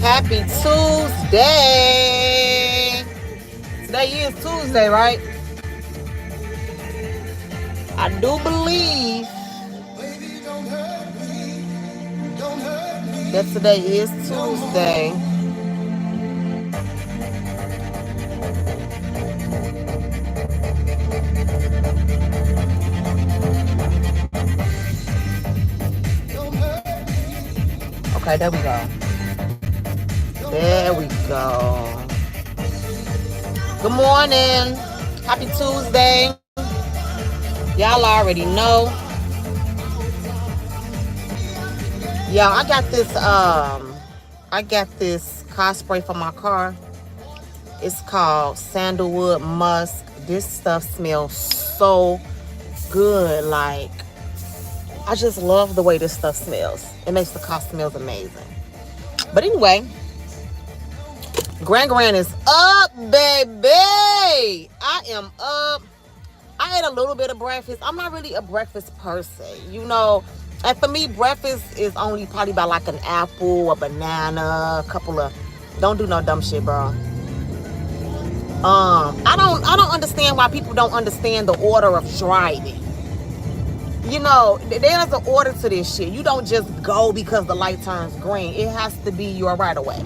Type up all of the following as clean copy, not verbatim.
Happy Tuesday. Today is Tuesday, right? I do believe that today is Tuesday. Okay, there we go. There we go. Good morning. Happy Tuesday. Y'all already know. Y'all, I got this car spray for my car. It's called Sandalwood Musk. This stuff smells so good. Like, I just love the way this stuff smells. It makes the car smells amazing. But anyway, Grand is up, baby. I am up. I ate a little bit of breakfast. I'm not really a breakfast person, you know. And for me, breakfast is only probably about like an apple, a banana, a couple of. Don't do no dumb shit, bro. I don't understand why people don't understand the order of driving. You know, there's an order to this shit. You don't just go because the light turns green. It has to be your right of way.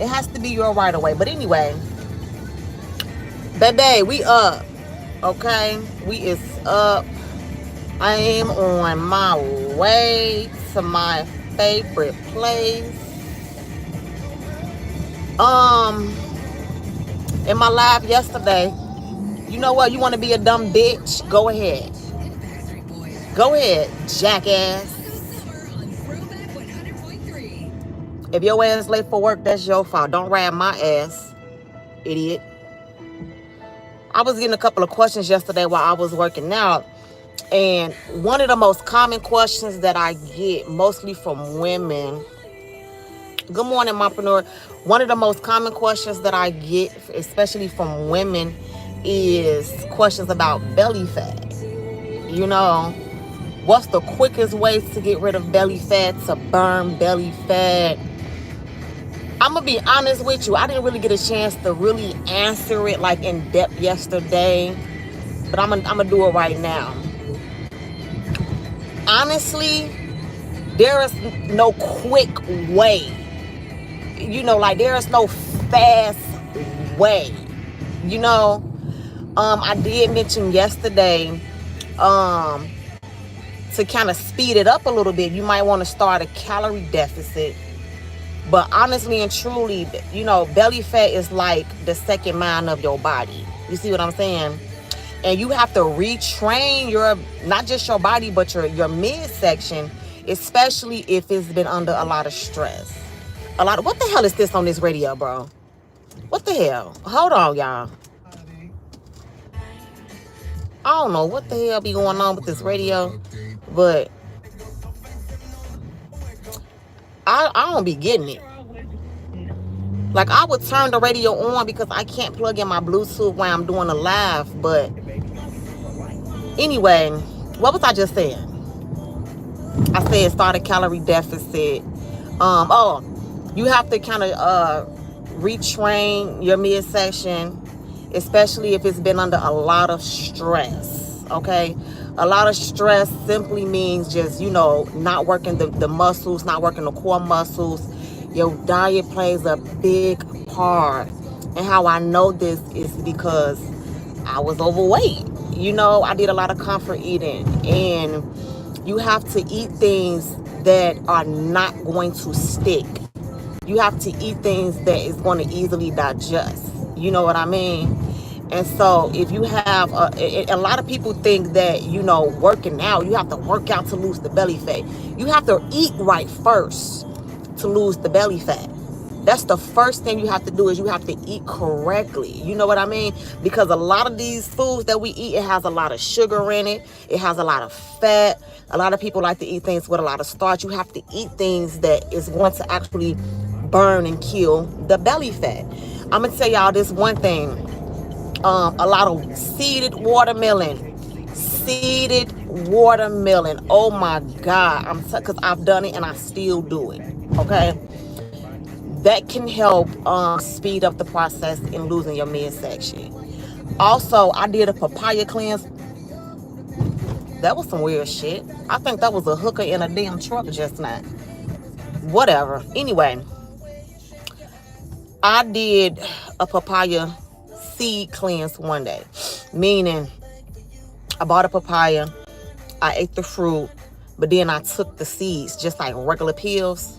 It has to be your right of way. But anyway, baby, we up. Okay? We is up. I am on my way to my favorite place. In my live yesterday, you know what? You want to be a dumb bitch? Go ahead. Go ahead, jackass. If your ass late for work, that's your fault. Don't ride my ass, idiot. I was getting a couple of questions yesterday while I was working out. And one of the most common questions that I get, mostly from women. Good morning, mompreneur. One of the most common questions that I get, especially from women, is questions about belly fat. You know, what's the quickest way to get rid of belly fat, to burn belly fat? I'm going to be honest with you. I didn't really get a chance to really answer it like in depth yesterday. But I'm going to do it right now. Honestly, there is no quick way. You know, like there is no fast way. You know, I did mention yesterday, to kind of speed it up a little bit, you might want to start a calorie deficit. But honestly and truly, you know, belly fat is like the second mind of your body. You see what I'm saying? And you have to retrain your, not just your body, but your midsection, especially if it's been under a lot of stress. What the hell is this on this radio, bro? What the hell? Hold on, y'all. I don't know what the hell be going on with this radio, but I don't be getting it. Like, I would turn the radio on because I can't plug in my Bluetooth while I'm doing a live. But anyway, what was I just saying? I said start a calorie deficit. You have to kind of retrain your midsection, especially if it's been under a lot of stress. Okay, a lot of stress simply means just, you know, not working the muscles, not working the core muscles. Your diet plays a big part. And how I know this is because I was overweight. You know, I did a lot of comfort eating. And you have to eat things that are not going to stick. You have to eat things that is going to easily digest. You know what I mean? And so if you have, a lot of people think that, you know, working out, you have to work out to lose the belly fat. You have to eat right first to lose the belly fat. That's the first thing you have to do, is you have to eat correctly. You know what I mean? Because a lot of these foods that we eat, it has a lot of sugar in it. It has a lot of fat. A lot of people like to eat things with a lot of starch. You have to eat things that is going to actually burn and kill the belly fat. I'm going to tell y'all this one thing. A lot of seeded watermelon. Oh my God. Because I've done it and I still do it. Okay? That can help speed up the process in losing your midsection. Also, I did a papaya cleanse. That was some weird shit. I think that was a hooker in a damn truck just now. Whatever. Anyway, I did a papaya seed cleanse one day. Meaning, I bought a papaya, I ate the fruit, but then I took the seeds, just like regular pills.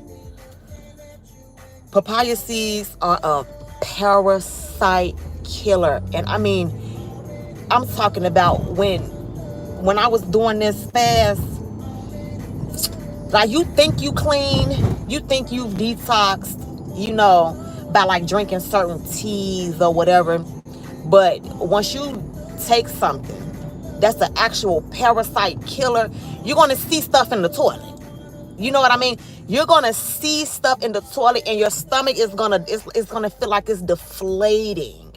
Papaya seeds are a parasite killer. And I mean, I'm talking about when I was doing this fast, like you think you clean, you think you've detoxed, you know, by like drinking certain teas or whatever. But once you take something that's the actual parasite killer, you're going to see stuff in the toilet. You know what I mean? You're going to see stuff in the toilet and your stomach is going to it's going to feel like it's deflating.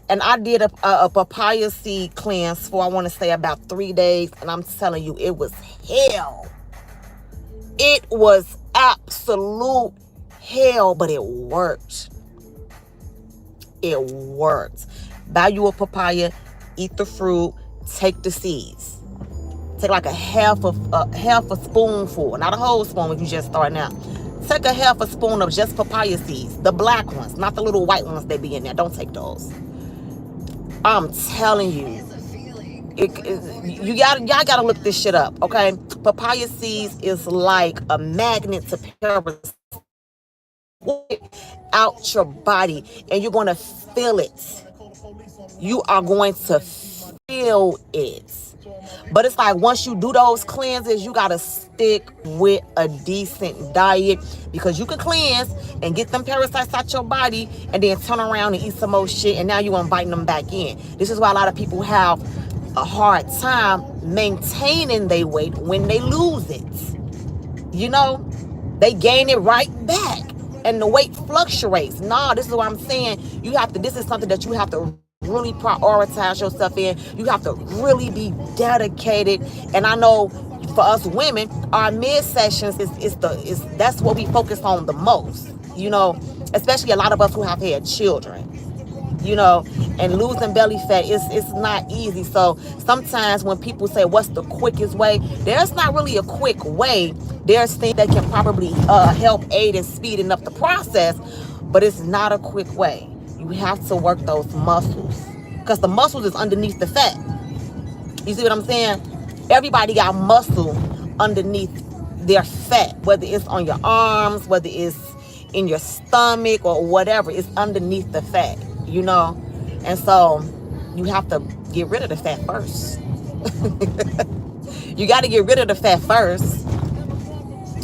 And I did a papaya seed cleanse for, I want to say, about 3 days. And I'm telling you, it was hell. It was absolute hell, but it worked. It worked. Buy you a papaya, eat the fruit, take the seeds. Take like a half a spoonful, not a whole spoon if you just starting out. Take a half a spoon of just papaya seeds, the black ones, not the little white ones that be in there. Don't take those. I'm telling you, y'all gotta look this shit up, okay? Papaya seeds is like a magnet to parasites out your body, and you're gonna feel it. You are going to feel it. But it's like once you do those cleanses, you gotta stick with a decent diet, because you can cleanse and get them parasites out your body and then turn around and eat some more shit, and now you're inviting them back in. This is why a lot of people have a hard time maintaining their weight when they lose it. You know, they gain it right back and the weight fluctuates. Nah, this is what I'm saying. This is something that you have to really prioritize yourself in. You have to really be dedicated. And I know for us women, our midsections that's what we focus on the most, you know, especially a lot of us who have had children, you know, and losing belly fat it's not easy. So sometimes when people say what's the quickest way, there's not really a quick way. There's things that can probably help aid in speeding up the process, but it's not a quick way. You have to work those muscles, because the muscles is underneath the fat. You see what I'm saying? Everybody got muscle underneath their fat, whether it's on your arms, whether it's in your stomach or whatever. It's underneath the fat, you know? And so you have to get rid of the fat first. You got to get rid of the fat first.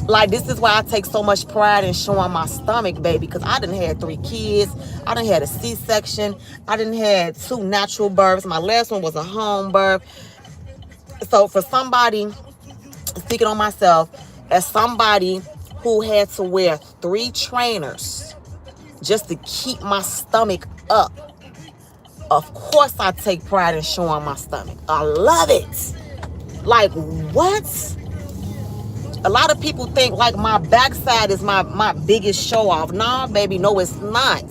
Like, this is why I take so much pride in showing my stomach, baby, because I done had 3 kids. I done had a C-section. I done had 2 natural births. My last one was a home birth. So for somebody, speaking on myself, as somebody who had to wear 3 trainers just to keep my stomach up, of course I take pride in showing my stomach. I love it. Like, what? A lot of people think like my backside is my biggest show off. Nah, baby, no, it's not.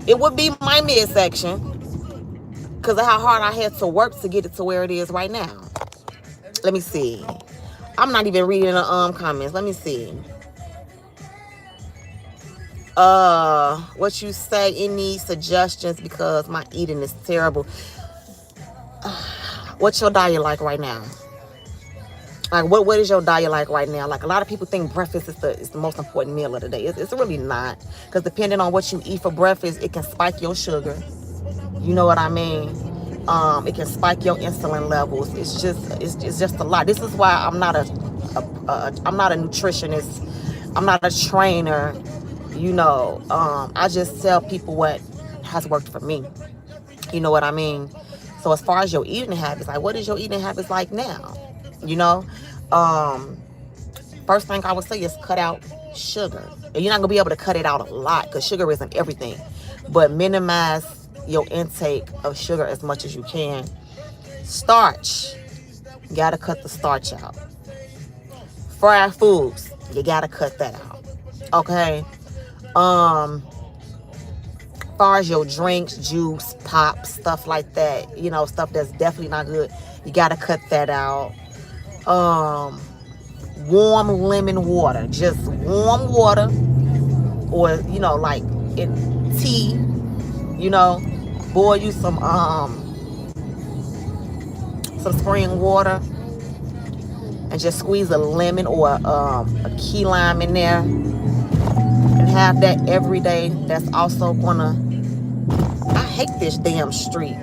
It would be my midsection, because of how hard I had to work to get it to where it is right now. Let me see. I'm not even reading the comments. Let me see. What you say? Any suggestions? Because my eating is terrible. What's your diet like right now? Like, what is your diet like right now? Like, a lot of people think breakfast is the most important meal of the day. It's really not, because depending on what you eat for breakfast, it can spike your sugar. You know what I mean? It can spike your insulin levels. It's just a lot. This is why I'm not a nutritionist. I'm not a trainer. You know, I just tell people what has worked for me. You know what I mean? So as far as your eating habits, like, what is your eating habits like now? You know, first thing I would say is cut out sugar. And you're not gonna be able to cut it out a lot, because sugar isn't everything, but minimize your intake of sugar as much as you can. Starch, you gotta cut the starch out. Fried foods, you gotta cut that out. Okay. Far as your drinks, juice, pop, stuff like that, you know, stuff that's definitely not good, you gotta cut that out. Warm lemon water, just warm water, or you know, like in tea, you know, boil you some spring water and just squeeze a lemon or a key lime in there and have that every day. That's also gonna, I hate this damn street.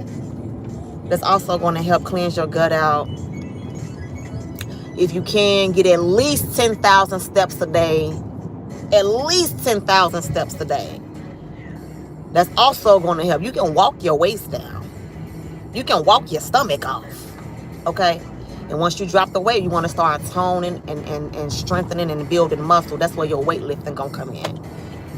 That's also gonna help cleanse your gut out. If you can, get at least 10,000 steps a day. At least 10,000 steps a day. That's also gonna help. You can walk your waist down. You can walk your stomach off. Okay? And once you drop the weight, you want to start toning and strengthening and building muscle. That's where your weightlifting gonna come in.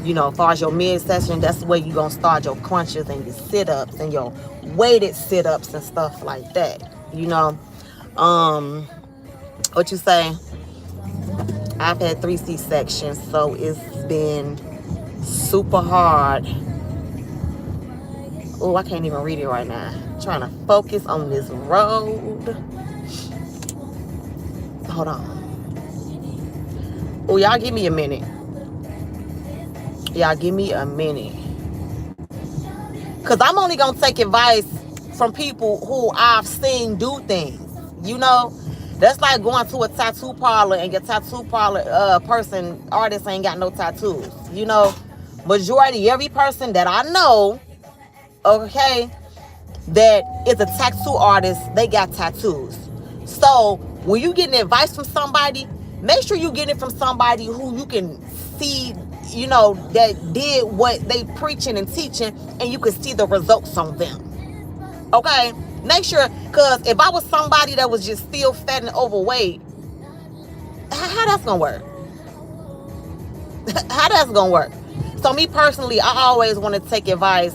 You know, as far as your midsection, that's where you're gonna start your crunches and your sit-ups and your weighted sit-ups and stuff like that. You know, what you say? I've had 3 C-sections, so it's been super hard. Oh, I can't even read it right now. I'm trying to focus on this road. Hold on. Oh, y'all give me a minute. Y'all give me a minute. Because I'm only going to take advice from people who I've seen do things. You know? That's like going to a tattoo parlor and your tattoo parlor artist ain't got no tattoos. You know? Majority, every person that I know, okay, that is a tattoo artist, they got tattoos. So when you getting advice from somebody, make sure you get it from somebody who you can see, you know, that did what they preaching and teaching, and you can see the results on them. Okay? Make sure, because if I was somebody that was just still fat and overweight, how that's gonna work? How that's gonna work? So me personally, I always want to take advice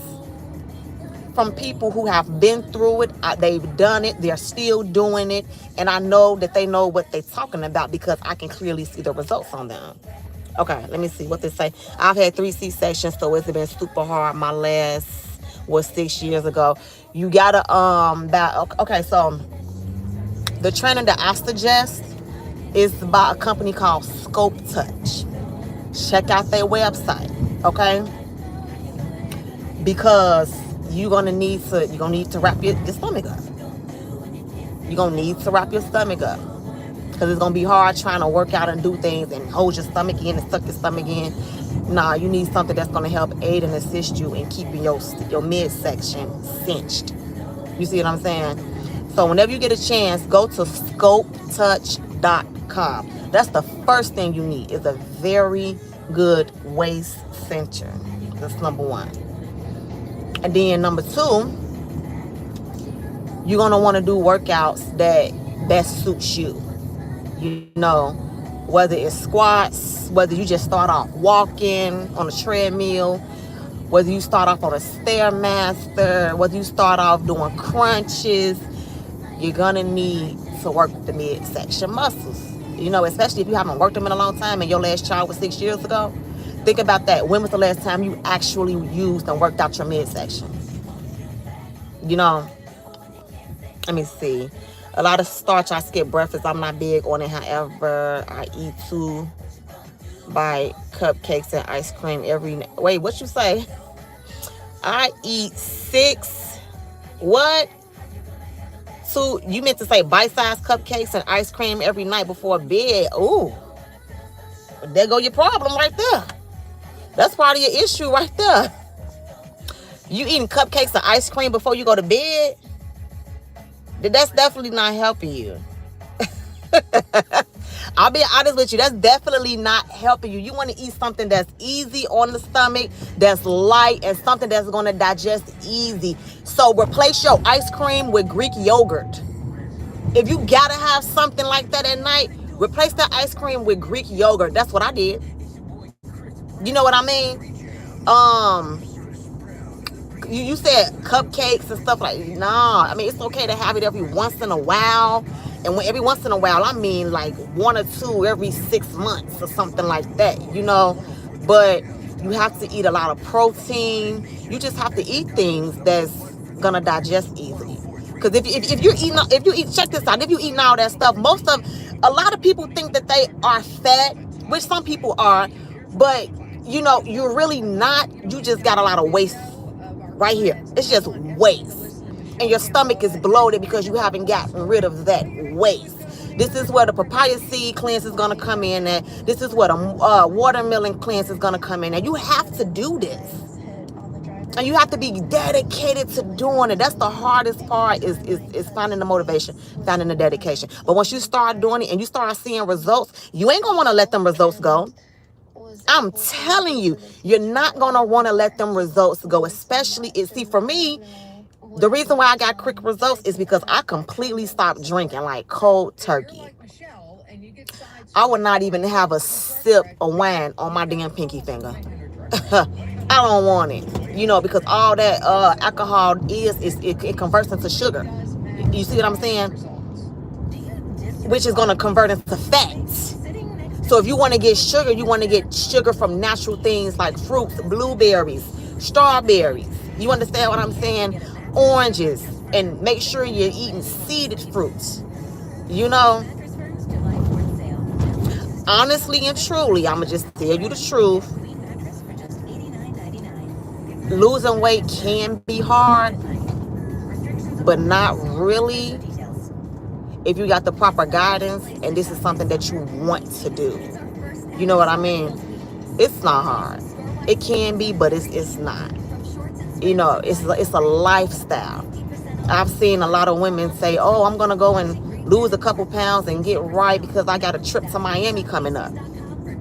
from people who have been through it. They've done it. They're still doing it. And I know that they know what they're talking about because I can clearly see the results on them. Okay, let me see what they say. I've had 3 C-sections, so it's been super hard. My last was 6 years ago. You gotta, okay, so the training that I suggest is by a company called Scope Touch. Check out their website, okay? Because you're gonna need to wrap your stomach up. You're gonna need to wrap your stomach up. Because it's gonna be hard trying to work out and do things and hold your stomach in and suck your stomach in. Nah, you need something that's gonna help aid and assist you in keeping your midsection cinched. You see what I'm saying? So whenever you get a chance, go to scopetouch.com. That's the first thing you need, is a very good waist cincher. That's number 1. And then number 2, you're gonna want to do workouts that best suits you. You know, whether it's squats, whether you just start off walking on a treadmill, whether you start off on a Stairmaster, whether you start off doing crunches, you're gonna need to work the midsection muscles. You know, especially if you haven't worked them in a long time and your last child was 6 years ago. Think about that. When was the last time you actually used and worked out your midsection? You know, let me see. A lot of starch, I skip breakfast. I'm not big on it. However, I eat 2 bite cupcakes and ice cream every night. Wait, what you say? I eat 6. What? 2, you meant to say bite-sized cupcakes and ice cream every night before bed. Ooh. There go your problem right there. That's part of your issue right there. You eating cupcakes and ice cream before you go to bed? That's definitely not helping you. I'll be honest with you. That's definitely not helping you. You want to eat something that's easy on the stomach, that's light, and something that's going to digest easy. So replace your ice cream with Greek yogurt. If you got to have something like that at night, replace the ice cream with Greek yogurt. That's what I did. You know what I mean? You said cupcakes and stuff like, nah. I mean, it's okay to have it every once in a while. And when every once in a while, I mean like 1 or 2 every 6 months or something like that, you know. But You have to eat a lot of protein. You just have to eat things that's gonna digest easily. Because if you eat, check this out, if you eating all that stuff, a lot of people think that they are fat, which some people are, but you know, you're really not. You just got a lot of waste right here. It's just waste. And your stomach is bloated because you haven't gotten rid of that waste. This is where the papaya seed cleanse is going to come in at. This is where the watermelon cleanse is going to come in at. You have to do this. And you have to be dedicated to doing it. That's the hardest part is finding the motivation, finding the dedication. But once you start doing it and you start seeing results, you ain't going to want to let them results go. I'm telling you, you're not going to want to let them results go. Especially, see, for me, the reason why I got quick results is because I completely stopped drinking, like cold turkey. I would not even have a sip of wine on my damn pinky finger. I don't want it, you know, because all that alcohol it converts into sugar. You see what I'm saying? Which is going to convert into fats. So if you want to get sugar, you want to get sugar from natural things like fruits, blueberries, strawberries. You understand what I'm saying? Oranges. And make sure you're eating seeded fruits. You know? Honestly and truly, I'm going to just tell you the truth. Losing weight can be hard, but not really if you got the proper guidance and this is something that you want to do. You know what I mean? It's not hard. It can be, but it's not. You know, it's a lifestyle. I've seen a lot of women say, oh, I'm going to go and lose a couple pounds and get right because I got a trip to Miami coming up.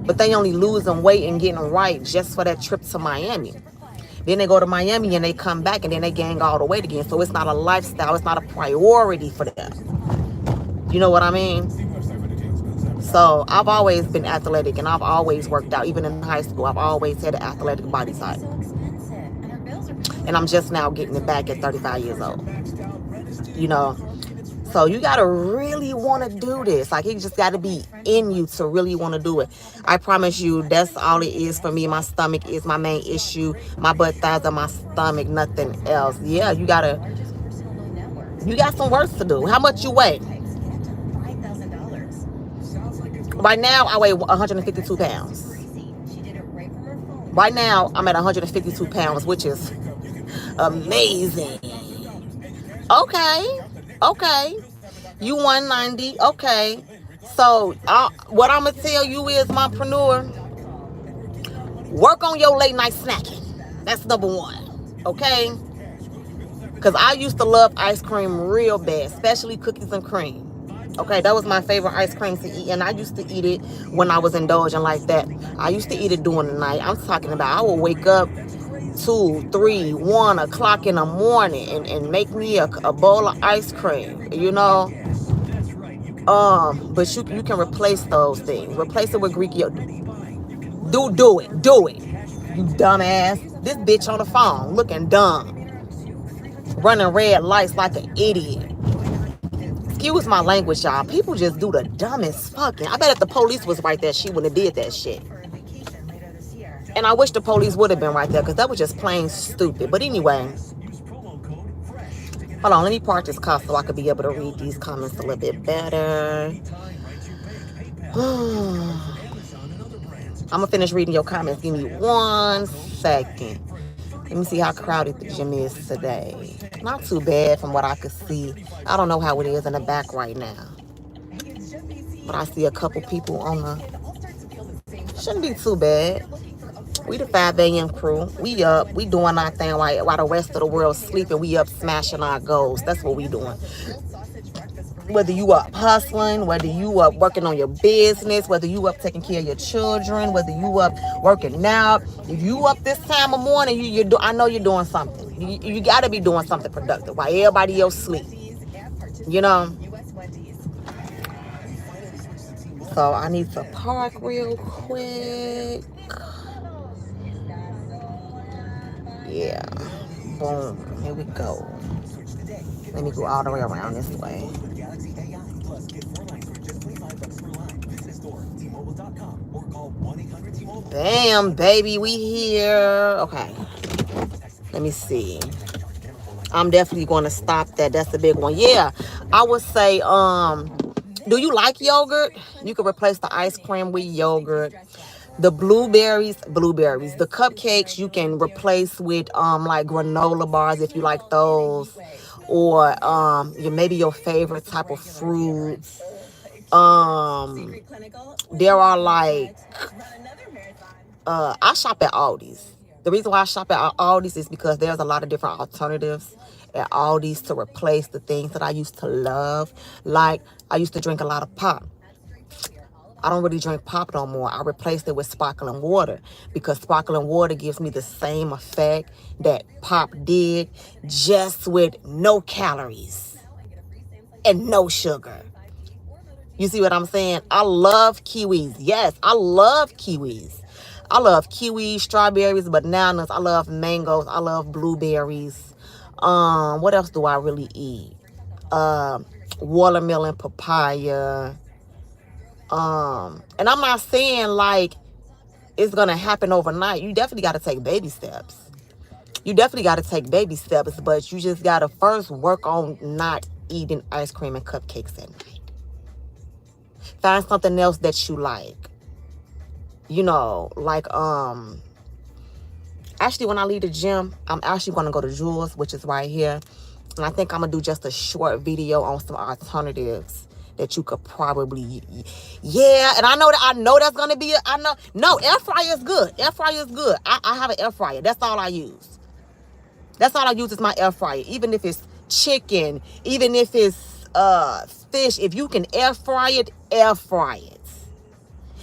But they only losing weight and getting right just for that trip to Miami. Then they go to Miami and they come back and then they gain all the weight again. So it's not a lifestyle. It's not a priority for them. You know what I mean? So I've always been athletic and I've always worked out. Even in high school, I've always had an athletic body type. And I'm just now getting it back at 35 years old. You know? So you got to really want to do this. Like, it just got to be in you to really want to do it. I promise you, that's all it is for me. My stomach is my main issue. My butt thighs are my stomach, nothing else. Yeah, you got some work to do. How much you weigh? Right now, I weigh 152 pounds. Right now, I'm at 152 pounds, which is amazing. Okay. You 190. Okay. So what I'm going to tell you is, mompreneur, work on your late night snacking. That's number one. Okay? Because I used to love ice cream real bad, especially cookies and cream. Okay, that was my favorite ice cream to eat. And I used to eat it when I was indulging like that. I used to eat it during the night. I'm talking about I would wake up 2, 3, 1 o'clock in the morning and make me a bowl of ice cream, you know. But you can replace those things. Replace it with Greek yogurt. Do it, you dumbass. This bitch on the phone looking dumb, running red lights like an idiot. Excuse my language, y'all. People just do the dumbest fucking. I bet if the police was right there, she wouldn't have did that shit. And I wish the police would have been right there, because that was just plain stupid. But anyway, hold on, let me park this car so I could be able to read these comments a little bit better. I'm going to finish reading your comments. Give me 1 second. Let me see how crowded the gym is today. Not too bad from what I could see. I don't know how it is in the back right now. But I see a couple people on the... Shouldn't be too bad. We the 5 a.m. crew. We up. We doing our thing while the rest of the world sleeping. We up smashing our goals. That's what we doing. Whether you up hustling, whether you up working on your business, whether you up taking care of your children, whether you up working out. If you up this time of morning, I know you're doing something. You got to be doing something productive while everybody else sleep. You know? So I need to park real quick. Yeah. Boom. Here we go. Let me go all the way around this way. Bam, baby, we here. Okay, let me see. I'm definitely going to stop that. That's the big one. Yeah, I would say, do you like yogurt? You can replace the ice cream with yogurt. The blueberries. The cupcakes you can replace with like granola bars if you like those, or maybe your favorite type of fruits. There are like I shop at Aldi's. The reason why I shop at Aldi's is because there's a lot of different alternatives at Aldi's to replace the things that I used to love. Like, I used to drink a lot of pop. I don't really drink pop no more. I replaced it with sparkling water because sparkling water gives me the same effect that pop did, just with no calories and no sugar. You see what I'm saying? I love kiwis. Yes, I love kiwis. I love kiwis, strawberries, bananas. I love mangoes. I love blueberries. What else do I really eat? Watermelon, papaya. And I'm not saying like it's gonna happen overnight. You definitely got to take baby steps. But you just gotta first work on not eating ice cream and cupcakes at night. Find something else that you like. Like actually when I leave the gym, I'm actually gonna go to Jules, which is right here. And I think I'm gonna do just a short video on some alternatives that you could probably, yeah. And I know that's gonna be no, air fryer is good. I have an air fryer. That's all I use. Is my air fryer. Even if it's chicken, even if it's fish, if you can air fry it, air fry it.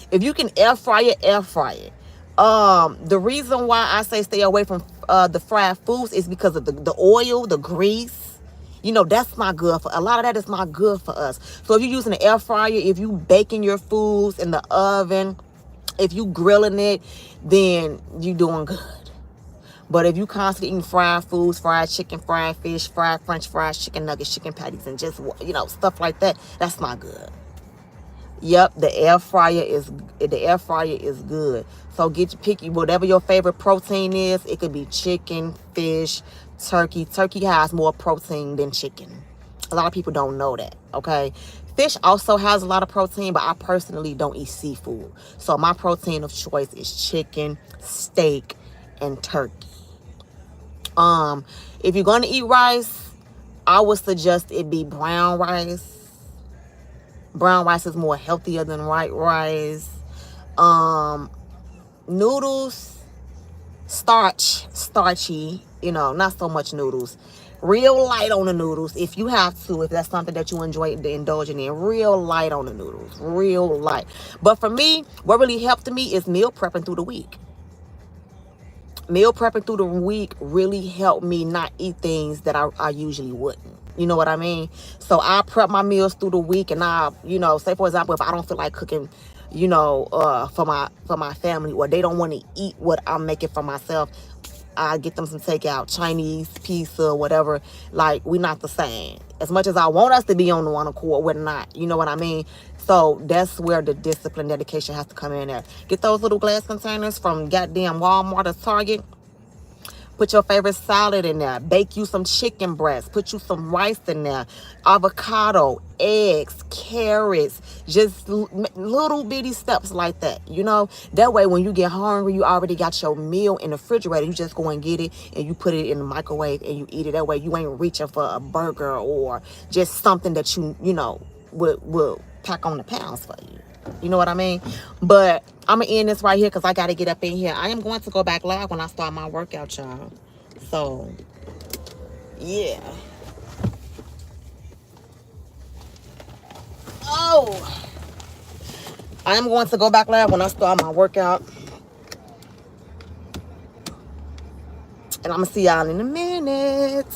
If you can air fry it, air fry it. The reason why I say stay away from the fried foods is because of the oil, the grease. That's not good for a lot of that is not good for us. So if you're using an air fryer, if you baking your foods in the oven, if you grilling it, then you doing good. But if you constantly eating fried foods, fried chicken, fried fish, fried french fries, chicken nuggets, chicken patties, and just stuff like that, that's not good. Yep, the air fryer is good. So pick whatever your favorite protein is. It could be chicken, fish, turkey. Turkey has more protein than chicken. A lot of people don't know that, okay? Fish also has a lot of protein, but I personally don't eat seafood. So my protein of choice is chicken, steak, and turkey. If you're going to eat rice, I would suggest it be brown rice. Brown rice is more healthier than white rice. Noodles, starchy, not so much noodles. Real light on the noodles if you have to, if that's something that you enjoy indulging in. Real light on the noodles, real light. But for me, what really helped me is meal prepping through the week. Meal prepping through the week really helped me not eat things that I usually wouldn't. You know what I mean? So I prep my meals through the week, and I, say for example, if I don't feel like cooking, for my family, or they don't want to eat what I'm making for myself, I get them some takeout, Chinese, pizza, whatever. Like, we're not the same. As much as I want us to be on the one accord, we're not. You know what I mean? So that's where the discipline, dedication has to come in there. Get those little glass containers from goddamn Walmart or Target. Put your favorite salad in there. Bake you some chicken breast. Put you some rice in there. Avocado, eggs, carrots. Just little bitty steps like that, That way, when you get hungry, you already got your meal in the refrigerator. You just go and get it, and you put it in the microwave, and you eat it. That way, you ain't reaching for a burger or just something that will pack on the pounds for you. You know what I mean? But I'm going to end this right here because I got to get up in here. I am going to go back live when I start my workout, y'all. So, yeah. Oh. I am going to go back live when I start my workout. And I'm going to see y'all in a minute.